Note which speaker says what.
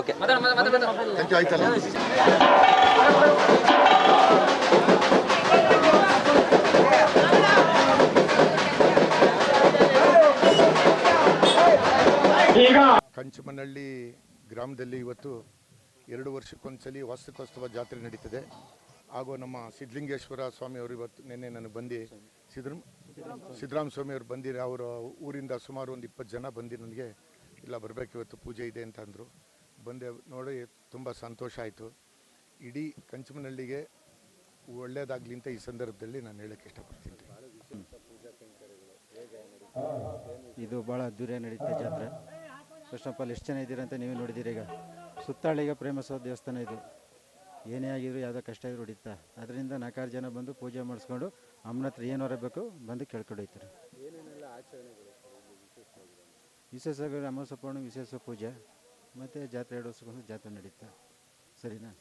Speaker 1: Okay.
Speaker 2: Thank you. ಆಯ್ತಲ್ಲ. ಕಂಚಮನಹಳ್ಳಿ ಗ್ರಾಮದಲ್ಲಿ ಇವತ್ತು 2 ವರ್ಷಕ್ಕೊಂದ್ಸಲಿ ವಾರ್ಷಿಕೋತ್ಸವ ಜಾತ್ರೆ ನಡೀತದೆ. ಹಾಗೂ ನಮ್ಮ ಸಿದ್ಧಲಿಂಗೇಶ್ವರ ಸ್ವಾಮಿಯವರು ಇವತ್ತು ನಿನ್ನೆ ನನಗೆ ಬಂದು ಸಿದ್ದರಾಮ ಸ್ವಾಮಿಯವರು ಬಂದಿರೋ ಅವರ ಊರಿಂದ ಸುಮಾರು ಒಂದು 20 ಜನ ಬಂದು ನನಗೆ ಇಲ್ಲ ಬರಬೇಕು ಇವತ್ತು ಪೂಜೆ ಇದೆ ಅಂತ ಅಂದರು. ಬಂದೆ ನೋಡಿ ತುಂಬ ಸಂತೋಷ ಆಯಿತು. ಇಡೀ ಕಂಚಮನಹಳ್ಳಿಗೆ ಒಳ್ಳೆಯದಾಗಲಿ ಅಂತ ಈ ಸಂದರ್ಭದಲ್ಲಿ ನಾನು ಹೇಳೋಕ್ಕೆ ಇಷ್ಟಪಡ್ತೀನಿ.
Speaker 3: ಇದು ಭಾಳ ಅದ್ದೂರಿಯಾಗಿ ನಡೀತಾ ಜಾತ್ರೆ. ಫಸ್ಟ್ ಆಫ್ ಆಲ್ ಎಷ್ಟು ಜನ ಇದ್ದೀರಾ ಅಂತ ನೀವೇ ನೋಡಿದ್ದೀರಿ. ಈಗ ಸುತ್ತಾಳಿಗ ಪ್ರೇಮಸೋ ದೇವಸ್ಥಾನ ಇದು. ಏನೇ ಆಗಿದ್ರು ಯಾವುದೋ ಕಷ್ಟ ಇದ್ರು ಹೊಡಿತಾ, ಅದರಿಂದ 4-6 ಜನ ಬಂದು ಪೂಜೆ ಮಾಡಿಸ್ಕೊಂಡು ಅಮ್ಮನ ಹತ್ರ ಏನು ಬರಬೇಕು ಬಂದು ಕೇಳ್ಕೊಂಡು ಹೋಗ್ತಾರೆ. ವಿಶೇಷವಾಗಿ ಅಮಾವಾಸ್ಯೆ ಪೌರ್ಣಮಿ ವಿಶೇಷ ಪೂಜೆ ಮತ್ತು ಜಾತ್ರೆ 2 ವರ್ಷಕ್ಕೊಂದು ಜಾತ್ರೆ ನಡೀತಾ. ಸರಿನಾ?